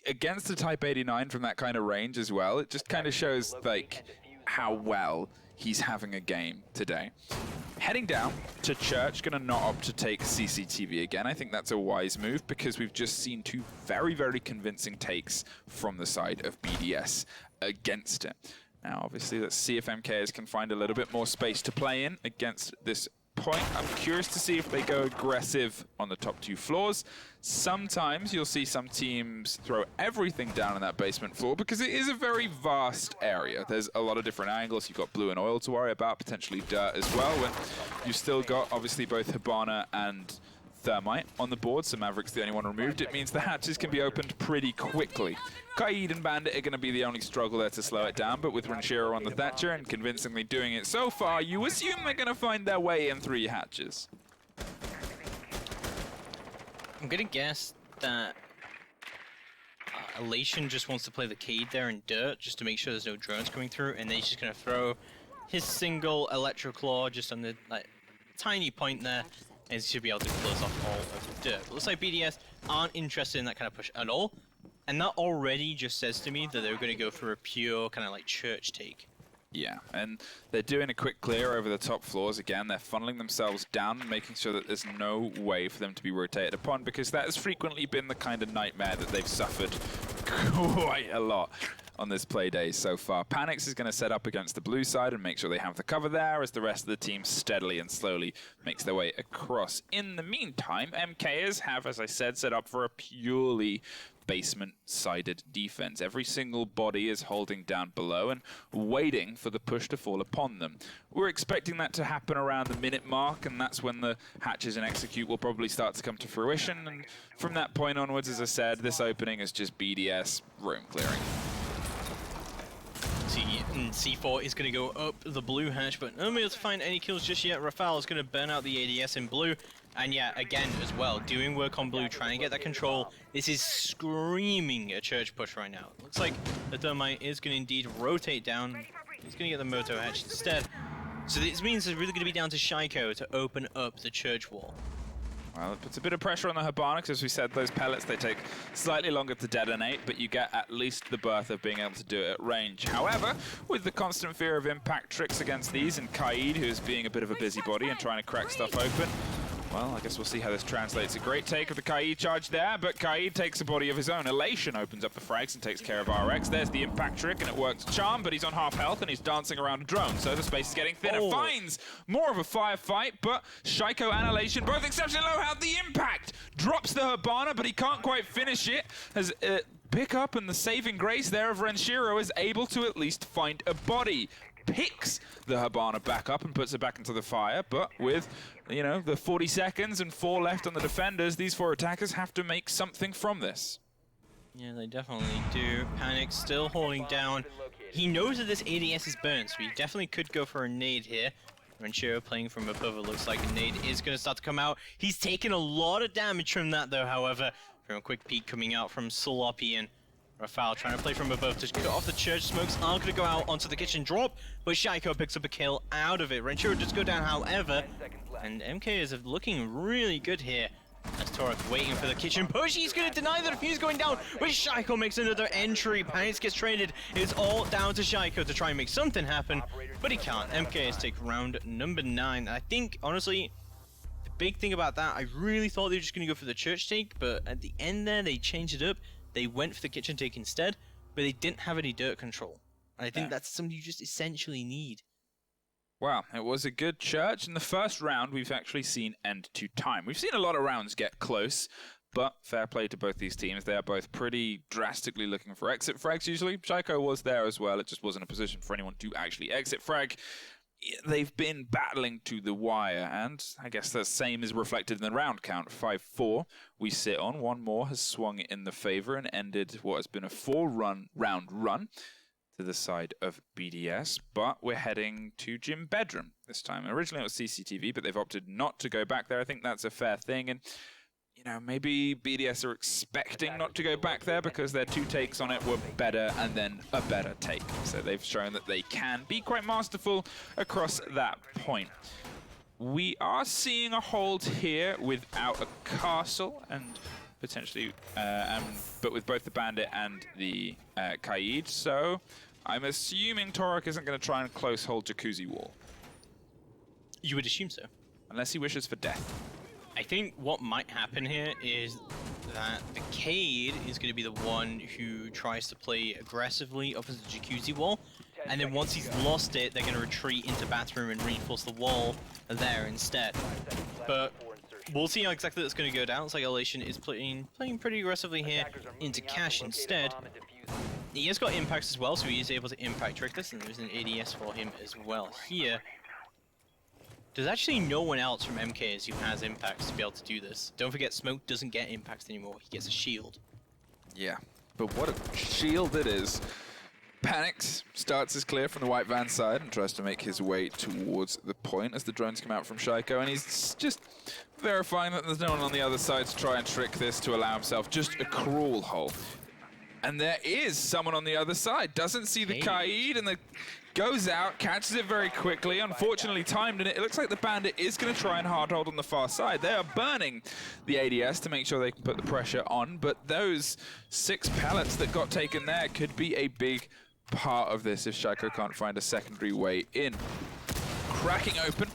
Against the Type 89 from that kind of range as well, it just kind of shows, like, how well he's having a game today. Heading down to Church, going to not opt to take CCTV again. I think that's a wise move, because we've just seen 2 very, very convincing takes from the side of BDS against it. Now, obviously, let's see if MKers can find a little bit more space to play in against this point. I'm curious to see if they go aggressive on the top 2 floors. Sometimes you'll see some teams throw everything down on that basement floor because it is a very vast area. There's a lot of different angles. You've got blue and oil to worry about, potentially dirt as well. When you've still got, obviously, both Hibana and Thermite on the board, so Maverick's the only one removed. It means the hatches can be opened pretty quickly. Kaid and Bandit are going to be the only struggle there to slow it down, but with Renshiro on the Thatcher and convincingly doing it so far, you assume they're going to find their way in 3 hatches. I'm going to guess that Elation just wants to play the Kaid there in dirt just to make sure there's no drones coming through, and then he's just going to throw his single Electro Claw just on the tiny point there. And he should be able to close off all of the dirt. But looks like BDS aren't interested in that kind of push at all. And that already just says to me that they're going to go for a pure kind of like church take. Yeah, and they're doing a quick clear over the top floors. Again, they're funneling themselves down and making sure that there's no way for them to be rotated upon, because that has frequently been the kind of nightmare that they've suffered quite a lot on this play day so far. Panics is going to set up against the blue side and make sure they have the cover there as the rest of the team steadily and slowly makes their way across. In the meantime, MKers have, as I said, set up for a purely basement-sided defense. Every single body is holding down below and waiting for the push to fall upon them. We're expecting that to happen around the minute mark, and that's when the hatches and execute will probably start to come to fruition. And from that point onwards, as I said, this opening is just BDS room clearing. C4 is going to go up the blue hatch, but not able to find any kills just yet. Rafale is going to burn out the ADS in blue. And yeah, again, as well, doing work on blue, trying to get that control. This is screaming a church push right now. Looks like the Thermite is going to indeed rotate down. He's going to get the Moto hatch instead. So this means it's really going to be down to Shaiko to open up the church wall. Well, it puts a bit of pressure on the Hibana, because as we said, those pellets, they take slightly longer to detonate, but you get at least the berth of being able to do it at range. However, with the constant fear of impact tricks against these, and Kaid, who's being a bit of a busybody and trying to crack stuff open, well, I guess we'll see how this translates. A great take of the Kaid charge there, but Kaid takes a body of his own. Elation opens up the frags and takes care of RX. There's the impact trick, and it works charm, but he's on half health, and he's dancing around a drone, so the space is getting thinner. Oh. Finds more of a firefight, but Shaiko and Elation both exceptionally low health. The impact drops the Hibana, but he can't quite finish it. As pick up and the saving grace there of Renshiro is able to at least find a body. Picks the Hibana back up and puts it back into the fire, but with, you know, the 40 seconds and 4 left on the defenders, these 4 attackers have to make something from this. Yeah, they definitely do. Panic still holding down. He knows that this ADS is burned, so he definitely could go for a nade here. Renshiro playing from above, it looks like a nade is going to start to come out. He's taken a lot of damage from that, though, however. From a quick peek coming out from Sloppy and Rafale trying to play from above to cut off the church. Smokes are going to go out onto the kitchen drop, but Shaiko picks up a kill out of it. Renshiro does go down, however, and MK is looking really good here. As Torek waiting for the kitchen push, he's going to deny the defuse going down, but Shaiko makes another entry. Panics gets traded. It's all down to Shaiko to try and make something happen, but he can't. MKs take round number 9. I think, honestly, the big thing about that, I really thought they were just going to go for the church take, but at the end there, they changed it up. They went for the kitchen take instead, but they didn't have any dirt control. And I think that's something you just essentially need. Well, it was a good church. In the first round, we've actually seen end to time. We've seen a lot of rounds get close, but fair play to both these teams. They are both pretty drastically looking for exit frags usually. Shaiko was there as well. It just wasn't a position for anyone to actually exit frag. They've been battling to the wire, and I guess the same is reflected in the round count. 5-4 we sit on. One more has swung in the favor and ended what has been a 4-round run to the side of BDS, but we're heading to Gym Bedroom this time. Originally it was CCTV, but they've opted not to go back there. I think that's a fair thing, and you know, maybe BDS are expecting not to go back there because their 2 takes on it were better and then a better take. So they've shown that they can be quite masterful across that point. We are seeing a hold here without a castle and potentially, but with both the Bandit and the Kaid. So I'm assuming Torek isn't going to try and close hold Jacuzzi Wall. You would assume so. Unless he wishes for death. I think what might happen here is that the Kaid is going to be the one who tries to play aggressively up as the Jacuzzi wall, and then once he's lost it, they're going to retreat into bathroom and reinforce the wall there instead. But we'll see how exactly that's going to go down. It's like Elation is playing pretty aggressively here into Cash instead. He has got impacts as well, so he is able to impact trick this, and there's an ADS for him as well here. There's actually no one else from MKs who has impacts to be able to do this. Don't forget, Smoke doesn't get impacts anymore, he gets a shield. Yeah, but what a shield it is. Panics, starts his clear from the white van side and tries to make his way towards the point as the drones come out from Shaiko, and he's just verifying that there's no one on the other side to try and trick this to allow himself just a crawl hole. And there is someone on the other side, doesn't see the Kaid, and goes out, catches it very quickly, unfortunately timed, and it looks like the Bandit is going to try and hard hold on the far side. They are burning the ADS to make sure they can put the pressure on, but those 6 pellets that got taken there could be a big part of this if Shaiko can't find a secondary way in. Cracking open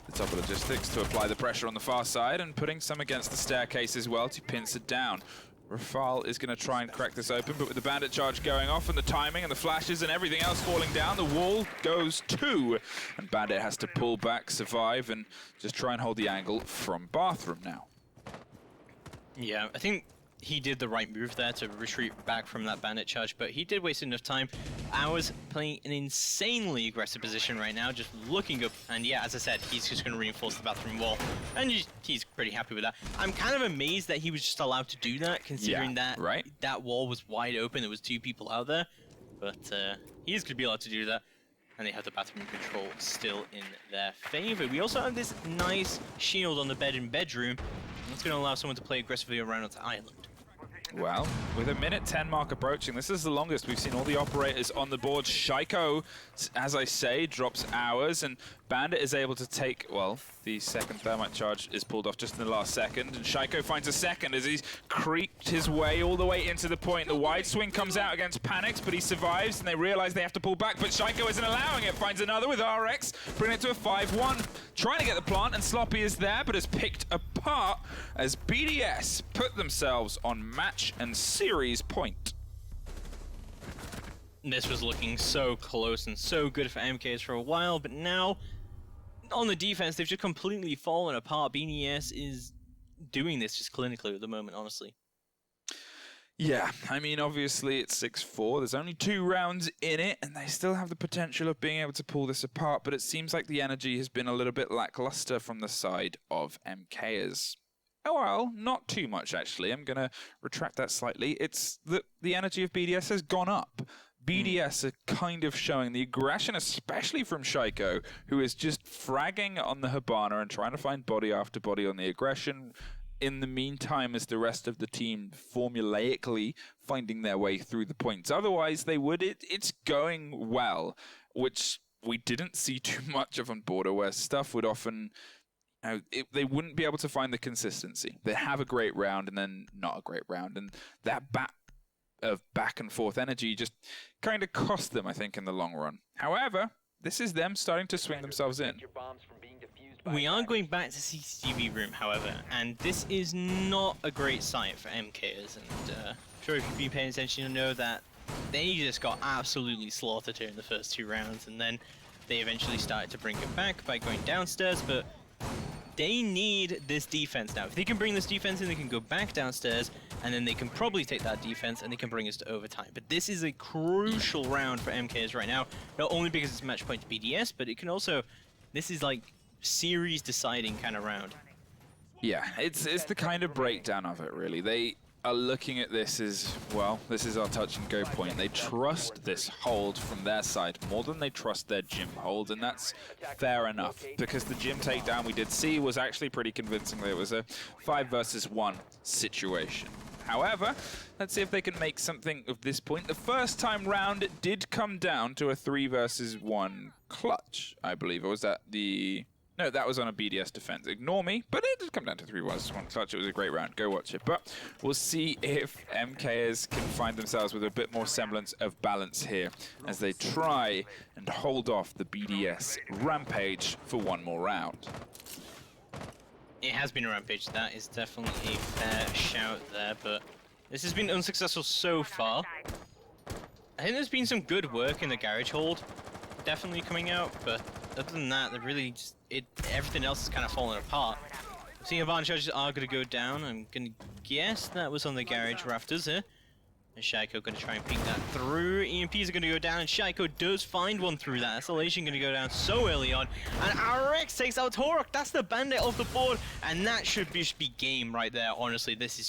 the top of logistics to apply the pressure on the far side and putting some against the staircase as well to pinch it down. Rafal is going to try and crack this open, but with the Bandit charge going off and the timing and the flashes and everything else falling down, the wall goes too. And Bandit has to pull back, survive, and just try and hold the angle from bathroom now. Yeah, I think he did the right move there to retreat back from that Bandit charge, but he did waste enough time. Ours playing an insanely aggressive position right now, just looking up, and yeah, as I said, he's just going to reinforce the bathroom wall, and he's pretty happy with that. I'm kind of amazed that he was just allowed to do that, considering that that wall was wide open, there was 2 people out there, but he's going to be allowed to do that, and they have the bathroom control still in their favor. We also have this nice shield on the bed in bedroom, and that's going to allow someone to play aggressively around onto island. Well, with a minute 10 mark approaching, this is the longest we've seen all the operators on the board. Shaiko, as I say, drops hours, and Bandit is able to take, well, the second thermite charge is pulled off just in the last second, and Shaiko finds a second as he's creeped his way all the way into the point. The wide swing comes out against Panics, but he survives, and they realize they have to pull back, but Shaiko isn't allowing it. Finds another with RX, bringing it to a 5-1. Trying to get the plant, and Sloppy is there, but is picked apart as BDS put themselves on match and series point. This was looking so close and so good for MKs for a while, but now on the defense, they've just completely fallen apart. BDS is doing this just clinically at the moment, honestly. Yeah, I mean, obviously it's 6-4. There's only 2 rounds in it, and they still have the potential of being able to pull this apart, but it seems like the energy has been a little bit lackluster from the side of MKers. Oh, well, not too much, actually. I'm going to retract that slightly. It's that the energy of BDS has gone up. BDS are kind of showing the aggression, especially from Shaiko, who is just fragging on the Hibana and trying to find body after body on the aggression. In the meantime, as the rest of the team formulaically finding their way through the points. Otherwise, they would. It's going well, which we didn't see too much of on Border, where stuff would often... they wouldn't be able to find the consistency. They have a great round and then not a great round, and that of back and forth energy just kind of cost them, I think, in the long run. However, this is them starting to swing themselves in. We are going back to CCTV room, however, and this is not a great sight for MKers, and I'm sure if you've been paying attention, you know that they just got absolutely slaughtered here in the first 2 rounds, and then they eventually started to bring it back by going downstairs, but they need this defense now. If they can bring this defense in, they can go back downstairs, and then they can probably take that defense and they can bring us to overtime. But this is a crucial round for MKs right now, not only because it's match point to BDS, but it can also, this is like series deciding kind of round. Yeah, it's the kind of breakdown of it, really. They are looking at this as, well, this is our touch and go point. They trust this hold from their side more than they trust their gym hold, and that's fair enough, because the gym takedown we did see was actually pretty convincing. It was a 5 versus 1 situation. However, let's see if they can make something of this point. The first time round, it did come down to a 3 versus 1 clutch, I believe. Or was that the... No, that was on a BDS defense. Ignore me, but it did come down to 3 versus 1 clutch. It was a great round. Go watch it. But we'll see if MKers can find themselves with a bit more semblance of balance here as they try and hold off the BDS rampage for 1 more round. It has been a rampage. That is definitely a fair shout there, but this has been unsuccessful so far. I think there's been some good work in the garage hold, definitely coming out, but other than that, they're really just, everything else is kind of falling apart. Seeing Avant charges are going to go down. I'm going to guess that was on the garage rafters here. And Shaiko going to try and ping that through. EMPs are going to go down, and Shaiko does find one through that. Isolation going to go down so early on. And RX takes out Torok. That's the bandit off the board. And that should be game right there. Honestly, this is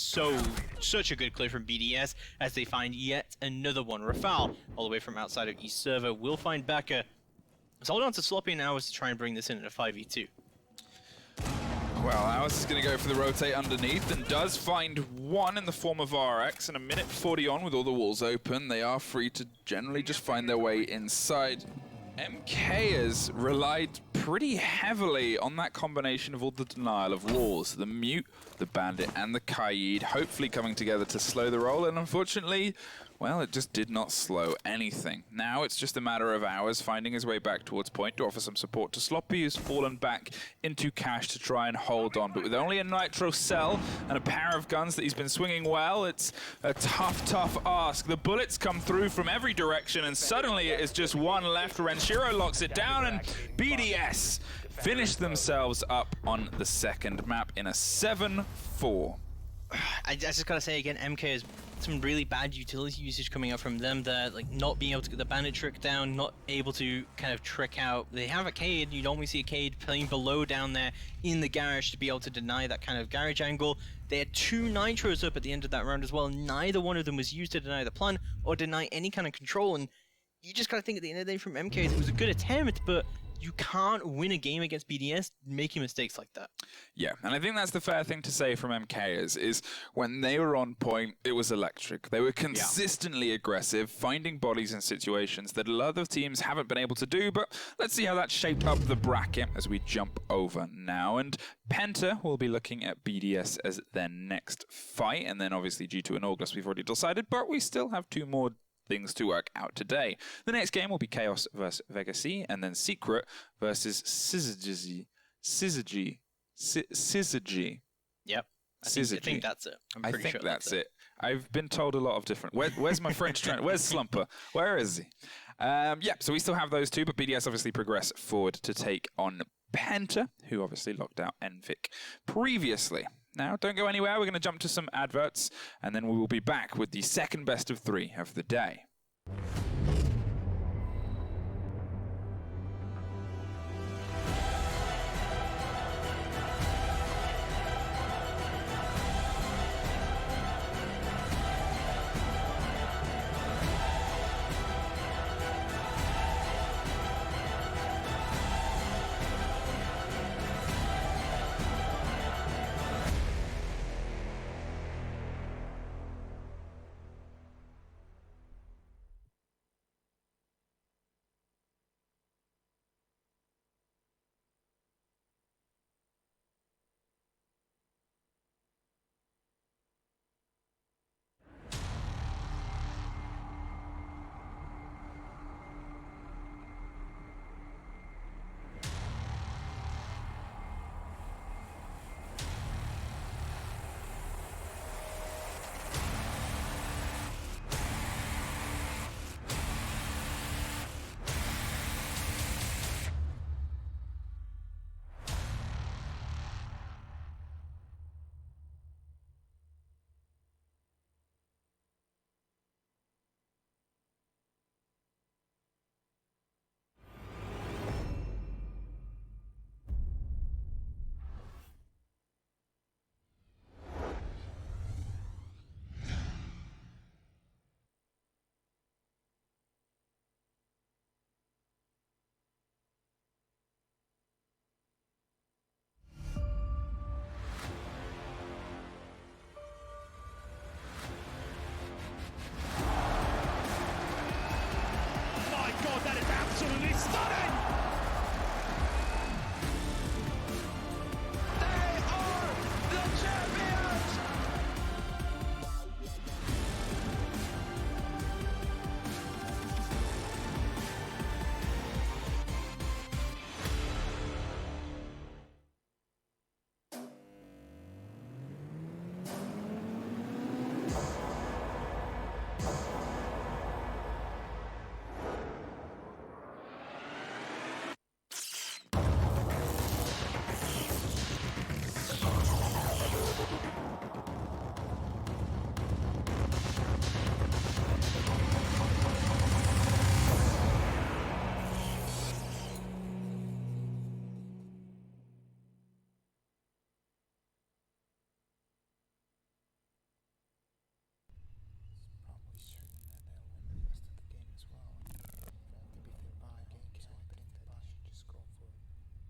such a good clear from BDS as they find yet another one. Rafal, all the way from outside of East Server, will find Becca. Let's hold on to Sloppy now as to try and bring this in at a 5v2. Well, Ours is going to go for the rotate underneath and does find one in the form of RX. And a minute 40 on with all the walls open. They are free to generally just find their way inside. MKers relied pretty heavily on that combination of all the denial of walls. The Mute, the Bandit, and the Kaid hopefully coming together to slow the roll. And unfortunately, well, it just did not slow anything. Now it's just a matter of Hours finding his way back towards point to offer some support to Sloppy, who's fallen back into cash to try and hold on. But with only a Nitro cell and a pair of guns that he's been swinging well, it's a tough ask. The bullets come through from every direction, and suddenly it is just one left. Renshiro locks it down, and BDS finish themselves up on the second map in a 7-4. I just gotta say again, MK is some really bad utility usage coming out from them. They're like not being able to get the bandit trick down, not able to kind of trick out. They have a Cade, you normally see a Cade playing below down there in the garage to be able to deny that kind of garage angle. They had 2 Nitros up at the end of that round as well. Neither one of them was used to deny the plan or deny any kind of control, and you just gotta think at the end of the day from MK, it was a good attempt, but you can't win a game against BDS making mistakes like that. Yeah, and I think that's the fair thing to say from MKers is when they were on point, it was electric. They were consistently aggressive, finding bodies in situations that a lot of teams haven't been able to do, but let's see how that shaped up the bracket as we jump over now. And Penta will be looking at BDS as their next fight, and then obviously G2 and August we've already decided, but we still have 2 more things to work out today. The next game will be Chaos versus Vegasy, and then Secret versus Syzygy. Yep. I think that's it. I'm pretty sure that's it. I've been told a lot of different... Where's my French trainer? Where's Slumper? Where is he? Yeah, so we still have those 2, but BDS obviously progress forward to take on Penta, who obviously locked out Envik previously. Now, don't go anywhere. We're going to jump to some adverts, and then we will be back with the second best of 3 of the day.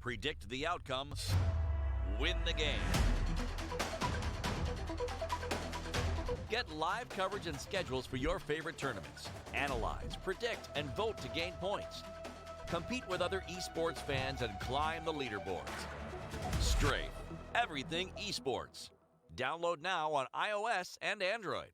predict the outcome, win the game. Get live coverage and schedules for your favorite tournaments. Analyze, predict, and vote to gain points. Compete with other esports fans and climb the leaderboards. Strafe, everything esports. Download now on iOS and Android.